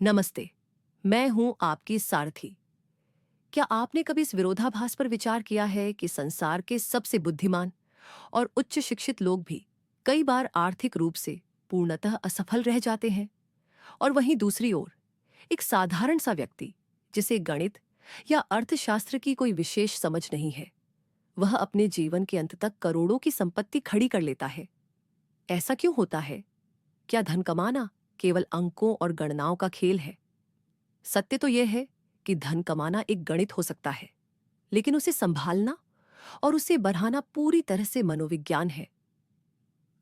नमस्ते। मैं हूं आपकी सारथी। क्या आपने कभी इस विरोधाभास पर विचार किया है कि संसार के सबसे बुद्धिमान और उच्च शिक्षित लोग भी कई बार आर्थिक रूप से पूर्णतः असफल रह जाते हैं, और वहीं दूसरी ओर एक साधारण सा व्यक्ति जिसे गणित या अर्थशास्त्र की कोई विशेष समझ नहीं है, वह अपने जीवन के अंत तक करोड़ों की संपत्ति खड़ी कर लेता है। ऐसा क्यों होता है? क्या धन कमाना केवल अंकों और गणनाओं का खेल है? सत्य तो यह है कि धन कमाना एक गणित हो सकता है, लेकिन उसे संभालना और उसे बढ़ाना पूरी तरह से मनोविज्ञान है।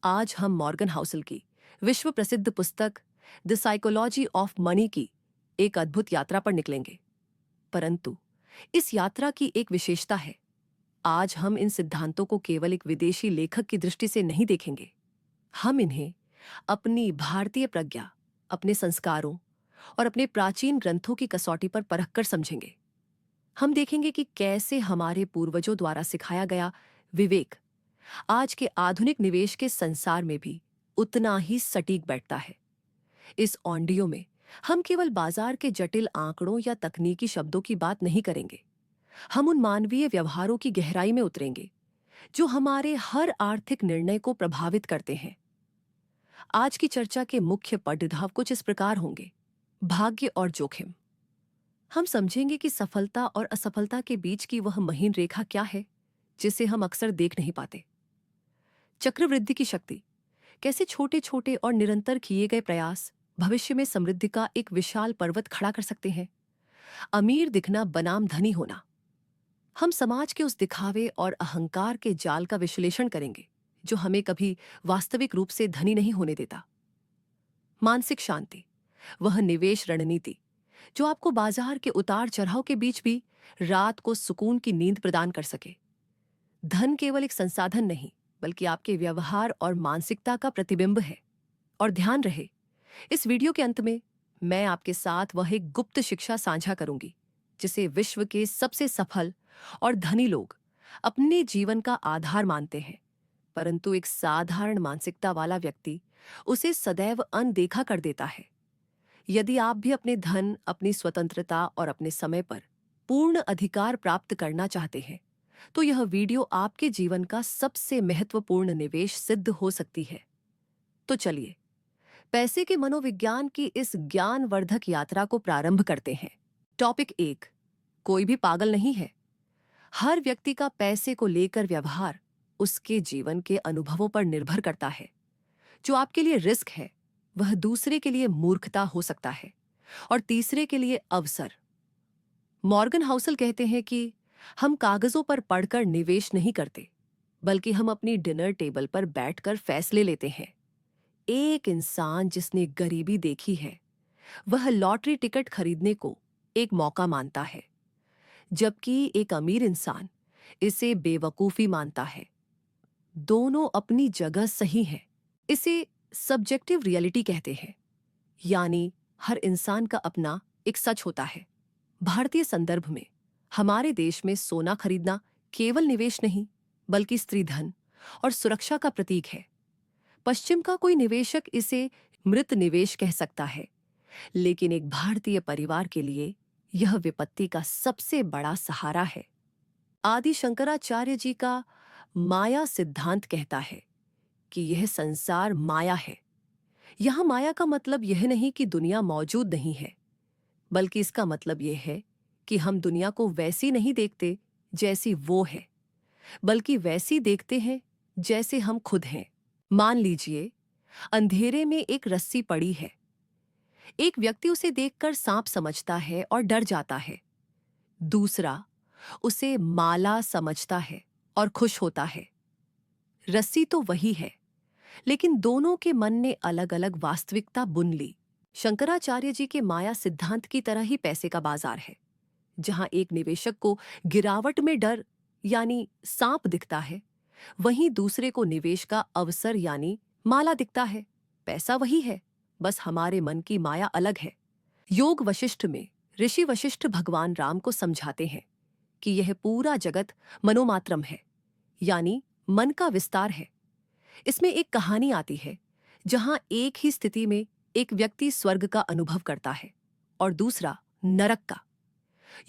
आज हम मॉर्गन हाउसल की विश्व प्रसिद्ध पुस्तक द साइकोलॉजी ऑफ मनी की एक अद्भुत यात्रा पर निकलेंगे। परंतु इस यात्रा की एक विशेषता है। आज हम इन सिद्धांतों को केवल एक विदेशी लेखक की दृष्टि से नहीं देखेंगे। हम इन्हें अपनी भारतीय प्रज्ञा, अपने संस्कारों और अपने प्राचीन ग्रंथों की कसौटी पर परखकर समझेंगे। हम देखेंगे कि कैसे हमारे पूर्वजों द्वारा सिखाया गया विवेक आज के आधुनिक निवेश के संसार में भी उतना ही सटीक बैठता है। इस ऑडियो में हम केवल बाजार के जटिल आंकड़ों या तकनीकी शब्दों की बात नहीं करेंगे। हम उन मानवीय व्यवहारों की गहराई में उतरेंगे जो हमारे हर आर्थिक निर्णय को प्रभावित करते हैं। आज की चर्चा के मुख्य पड़ाव कुछ इस प्रकार होंगे: भाग्य और जोखिम। हम समझेंगे कि सफलता और असफलता के बीच की वह महीन रेखा क्या है जिसे हम अक्सर देख नहीं पाते। चक्रवृद्धि की शक्ति, कैसे छोटे छोटे और निरंतर किए गए प्रयास भविष्य में समृद्धि का एक विशाल पर्वत खड़ा कर सकते हैं। अमीर दिखना बनाम धनी होना। हम समाज के उस दिखावे और अहंकार के जाल का विश्लेषण करेंगे जो हमें कभी वास्तविक रूप से धनी नहीं होने देता। मानसिक शांति, वह निवेश रणनीति जो आपको बाजार के उतार चढ़ाव के बीच भी रात को सुकून की नींद प्रदान कर सके। धन केवल एक संसाधन नहीं, बल्कि आपके व्यवहार और मानसिकता का प्रतिबिंब है। और ध्यान रहे, इस वीडियो के अंत में मैं आपके साथ वह एक गुप्त शिक्षा साझा करूंगी जिसे विश्व के सबसे सफल और धनी लोग अपने जीवन का आधार मानते हैं, परंतु एक साधारण मानसिकता वाला व्यक्ति उसे सदैव अनदेखा कर देता है। यदि आप भी अपने धन, अपनी स्वतंत्रता और अपने समय पर पूर्ण अधिकार प्राप्त करना चाहते हैं, तो यह वीडियो आपके जीवन का सबसे महत्वपूर्ण निवेश सिद्ध हो सकती है। तो चलिए, पैसे के मनोविज्ञान की इस ज्ञानवर्धक यात्रा को प्रारंभ करते हैं। टॉपिक 1: कोई भी पागल नहीं है। हर व्यक्ति का पैसे को लेकर व्यवहार उसके जीवन के अनुभवों पर निर्भर करता है। जो आपके लिए रिस्क है, वह दूसरे के लिए मूर्खता हो सकता है और तीसरे के लिए अवसर। मॉर्गन हाउसल कहते हैं कि हम कागजों पर पढ़कर निवेश नहीं करते, बल्कि हम अपनी डिनर टेबल पर बैठकर फैसले लेते हैं। एक इंसान जिसने गरीबी देखी है, वह लॉटरी टिकट खरीदने को एक मौका मानता है, जबकि एक अमीर इंसान इसे बेवकूफी मानता है। दोनों अपनी जगह सही हैं। इसे सब्जेक्टिव रियलिटी कहते हैं, यानी हर इंसान का अपना एक सच होता है। भारतीय संदर्भ में हमारे देश में सोना खरीदना केवल निवेश नहीं, बल्कि स्त्रीधन और सुरक्षा का प्रतीक है। पश्चिम का कोई निवेशक इसे मृत निवेश कह सकता है, लेकिन एक भारतीय परिवार के लिए यह विपत्ति का सबसे बड़ा सहारा है। आदि शंकराचार्य जी का माया सिद्धांत कहता है कि यह संसार माया है। यहां माया का मतलब यह नहीं कि दुनिया मौजूद नहीं है, बल्कि इसका मतलब यह है कि हम दुनिया को वैसी नहीं देखते जैसी वो है, बल्कि वैसी देखते हैं जैसे हम खुद हैं। मान लीजिए, अंधेरे में एक रस्सी पड़ी है। एक व्यक्ति उसे देखकर सांप समझता है और डर जाता है। दूसरा उसे माला समझता है और खुश होता है। रस्सी तो वही है, लेकिन दोनों के मन ने अलग अलग वास्तविकता बुन ली। शंकराचार्य जी के माया सिद्धांत की तरह ही पैसे का बाजार है, जहां एक निवेशक को गिरावट में डर यानी सांप दिखता है, वहीं दूसरे को निवेश का अवसर यानी माला दिखता है। पैसा वही है, बस हमारे मन की माया अलग है। योग वशिष्ठ में ऋषि वशिष्ठ भगवान राम को समझाते हैं कि यह पूरा जगत मनोमात्रम है, यानी मन का विस्तार है। इसमें एक कहानी आती है जहां एक ही स्थिति में एक व्यक्ति स्वर्ग का अनुभव करता है और दूसरा नरक का।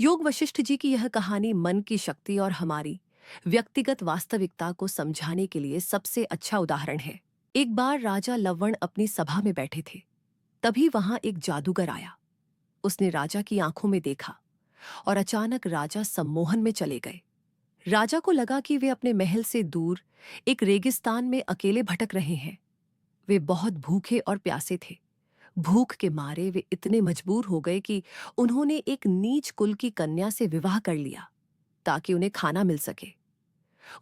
योग वशिष्ठ जी की यह कहानी मन की शक्ति और हमारी व्यक्तिगत वास्तविकता को समझाने के लिए सबसे अच्छा उदाहरण है। एक बार राजा लवण अपनी सभा में बैठे थे। तभी वहां एक जादूगर आया। उसने राजा की आंखों में देखा और अचानक राजा सम्मोहन में चले गए। राजा को लगा कि वे अपने महल से दूर एक रेगिस्तान में अकेले भटक रहे हैं। वे बहुत भूखे और प्यासे थे। भूख के मारे वे इतने मजबूर हो गए कि उन्होंने एक नीच कुल की कन्या से विवाह कर लिया ताकि उन्हें खाना मिल सके।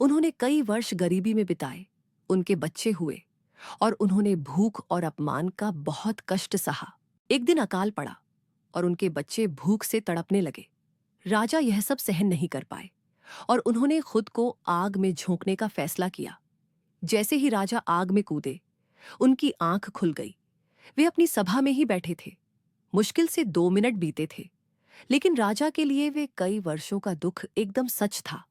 उन्होंने कई वर्ष गरीबी में बिताए, उनके बच्चे हुए और उन्होंने भूख और अपमान का बहुत कष्ट सहा। एक दिन अकाल पड़ा और उनके बच्चे भूख से तड़पने लगे। राजा यह सब सहन नहीं कर पाए और उन्होंने खुद को आग में झोंकने का फैसला किया। जैसे ही राजा आग में कूदे, उनकी आंख खुल गई। वे अपनी सभा में ही बैठे थे। मुश्किल से 2 मिनट बीते थे, लेकिन राजा के लिए वे कई वर्षों का दुख एकदम सच था।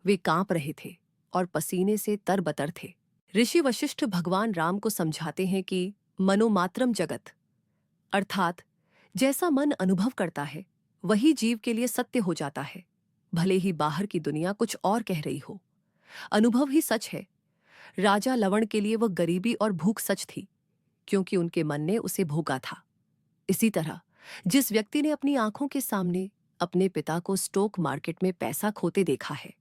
वे कांप रहे थे और पसीने से तरबतर थे। ऋषि वशिष्ठ भगवान राम को समझाते हैं कि मनोमात्रम जगत, अर्थात जैसा मन अनुभव करता है वही जीव के लिए सत्य हो जाता है, भले ही बाहर की दुनिया कुछ और कह रही हो। अनुभव ही सच है। राजा लवण के लिए वह गरीबी और भूख सच थी, क्योंकि उनके मन ने उसे भोगा था। इसी तरह जिस व्यक्ति ने अपनी आंखों के सामने अपने पिता को स्टॉक मार्केट में पैसा खोते देखा है,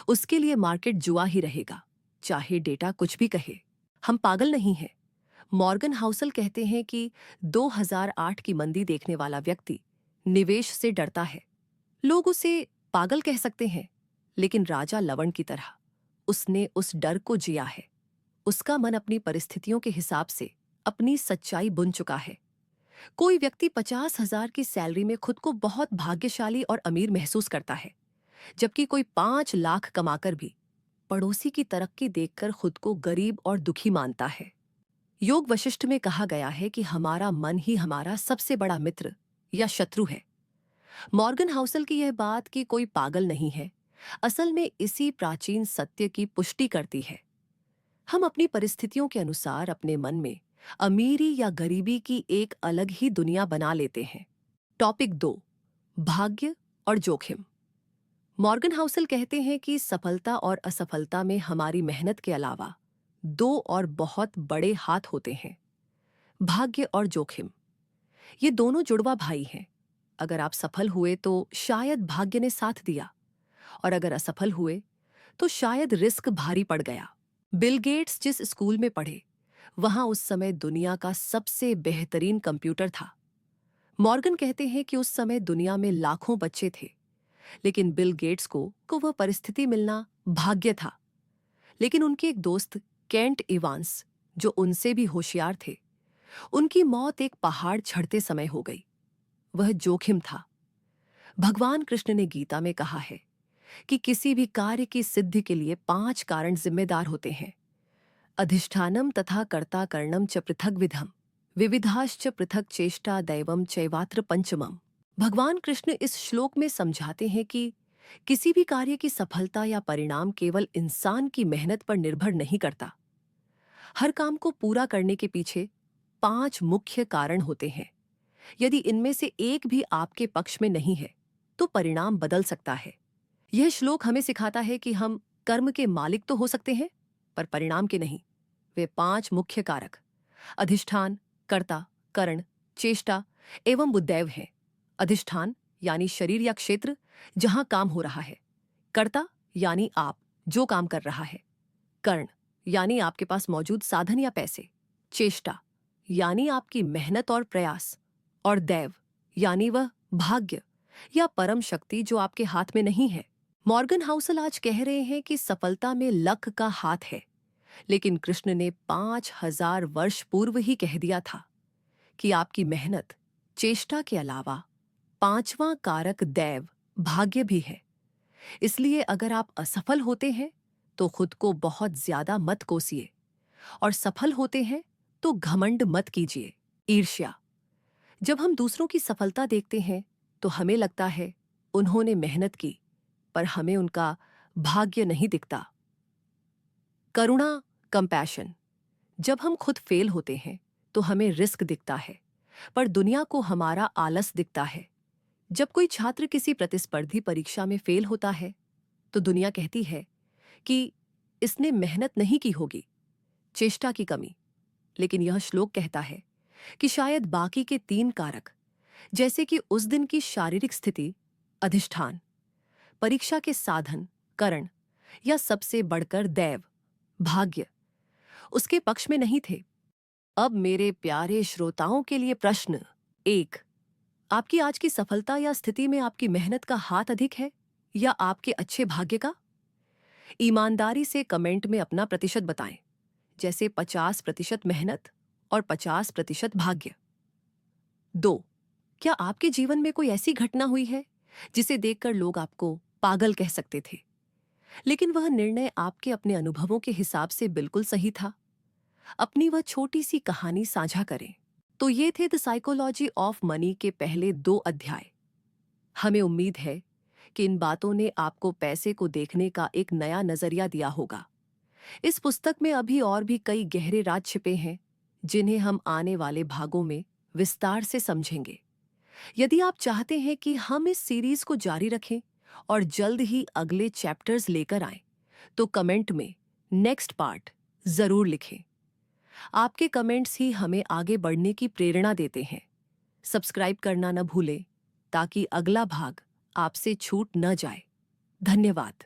उसके लिए मार्केट जुआ ही रहेगा, चाहे डेटा कुछ भी कहे। हम पागल नहीं हैं। मॉर्गन हाउसल कहते हैं कि 2008 की मंदी देखने वाला व्यक्ति निवेश से डरता है। लोग उसे पागल कह सकते हैं, लेकिन राजा लवण की तरह उसने उस डर को जिया है। उसका मन अपनी परिस्थितियों के हिसाब से अपनी सच्चाई बुन चुका है। कोई व्यक्ति 50,000 की सैलरी में खुद को बहुत भाग्यशाली और अमीर महसूस करता है, जबकि कोई 5 लाख कमाकर भी पड़ोसी की तरक्की देखकर खुद को गरीब और दुखी मानता है। योग वशिष्ठ में कहा गया है कि हमारा मन ही हमारा सबसे बड़ा मित्र या शत्रु है। मॉर्गन हाउसल की यह बात कि कोई पागल नहीं है, असल में इसी प्राचीन सत्य की पुष्टि करती है। हम अपनी परिस्थितियों के अनुसार अपने मन में अमीरी या गरीबी की एक अलग ही दुनिया बना लेते हैं। टॉपिक 2, भाग्य और जोखिम। मॉर्गन हाउसल कहते हैं कि सफलता और असफलता में हमारी मेहनत के अलावा 2 और बहुत बड़े हाथ होते हैं, भाग्य और जोखिम। ये दोनों जुड़वा भाई हैं। अगर आप सफल हुए तो शायद भाग्य ने साथ दिया, और अगर असफल हुए तो शायद रिस्क भारी पड़ गया। बिल गेट्स जिस स्कूल में पढ़े, वहां उस समय दुनिया का सबसे बेहतरीन कंप्यूटर था। मॉर्गन कहते हैं कि उस समय दुनिया में लाखों बच्चे थे, लेकिन बिल गेट्स को वह परिस्थिति मिलना भाग्य था। लेकिन उनके एक दोस्त केंट इवांस, जो उनसे भी होशियार थे, उनकी मौत एक पहाड़ चढ़ते समय हो गई। वह जोखिम था। भगवान कृष्ण ने गीता में कहा है कि किसी भी कार्य की सिद्धि के लिए 5 कारण जिम्मेदार होते हैं। अधिष्ठानम तथा कर्ता करणम च पृथक विधम, विविधाश्च पृथक चेष्टा दैवम चैवात्र पंचमम। भगवान कृष्ण इस श्लोक में समझाते हैं कि किसी भी कार्य की सफलता या परिणाम केवल इंसान की मेहनत पर निर्भर नहीं करता। हर काम को पूरा करने के पीछे 5 मुख्य कारण होते हैं। यदि इनमें से एक भी आपके पक्ष में नहीं है, तो परिणाम बदल सकता है। यह श्लोक हमें सिखाता है कि हम कर्म के मालिक तो हो सकते हैं, पर परिणाम के नहीं। वे 5 मुख्य कारक अधिष्ठान, कर्ता, करण, चेष्टा एवं बुद्धैव हैं। अधिष्ठान यानी शरीर या क्षेत्र जहां काम हो रहा है। कर्ता यानी आप जो काम कर रहा है। कर्ण यानी आपके पास मौजूद साधन या पैसे। चेष्टा यानी आपकी मेहनत और प्रयास। और दैव यानी वह भाग्य या परम शक्ति जो आपके हाथ में नहीं है। मॉर्गन हाउसल आज कह रहे हैं कि सफलता में लक का हाथ है, लेकिन कृष्ण ने 5000 वर्ष पूर्व ही कह दिया था कि आपकी मेहनत, चेष्टा के अलावा 5वां कारक दैव, भाग्य भी है। इसलिए अगर आप असफल होते हैं तो खुद को बहुत ज्यादा मत कोसिए, और सफल होते हैं तो घमंड मत कीजिए। ईर्ष्या। जब हम दूसरों की सफलता देखते हैं तो हमें लगता है उन्होंने मेहनत की, पर हमें उनका भाग्य नहीं दिखता। करुणा, कंपैशन। जब हम खुद फेल होते हैं तो हमें रिस्क दिखता है, पर दुनिया को हमारा आलस दिखता है। जब कोई छात्र किसी प्रतिस्पर्धी परीक्षा में फेल होता है तो दुनिया कहती है कि इसने मेहनत नहीं की होगी, चेष्टा की कमी। लेकिन यह श्लोक कहता है कि शायद बाकी के 3 कारक, जैसे कि उस दिन की शारीरिक स्थिति, अधिष्ठान, परीक्षा के साधन, करण या सबसे बढ़कर दैव, भाग्य, उसके पक्ष में नहीं थे। अब मेरे प्यारे श्रोताओं के लिए प्रश्न 1, आपकी आज की सफलता या स्थिति में आपकी मेहनत का हाथ अधिक है या आपके अच्छे भाग्य का? ईमानदारी से कमेंट में अपना प्रतिशत बताएं, जैसे 50% मेहनत और 50% भाग्य। 2, क्या आपके जीवन में कोई ऐसी घटना हुई है जिसे देखकर लोग आपको पागल कह सकते थे, लेकिन वह निर्णय आपके अपने अनुभवों के हिसाब से बिल्कुल सही था? अपनी वह छोटी सी कहानी साझा करें। तो ये थे द साइकोलॉजी ऑफ मनी के पहले 2 अध्याय। हमें उम्मीद है कि इन बातों ने आपको पैसे को देखने का एक नया नजरिया दिया होगा। इस पुस्तक में अभी और भी कई गहरे राज छिपे हैं, जिन्हें हम आने वाले भागों में विस्तार से समझेंगे। यदि आप चाहते हैं कि हम इस सीरीज को जारी रखें और जल्द ही अगले चैप्टर्स लेकर आएं, तो कमेंट में नेक्स्ट पार्ट जरूर लिखें। आपके कमेंट्स ही हमें आगे बढ़ने की प्रेरणा देते हैं। सब्सक्राइब करना न भूलें ताकि अगला भाग आपसे छूट न जाए। धन्यवाद।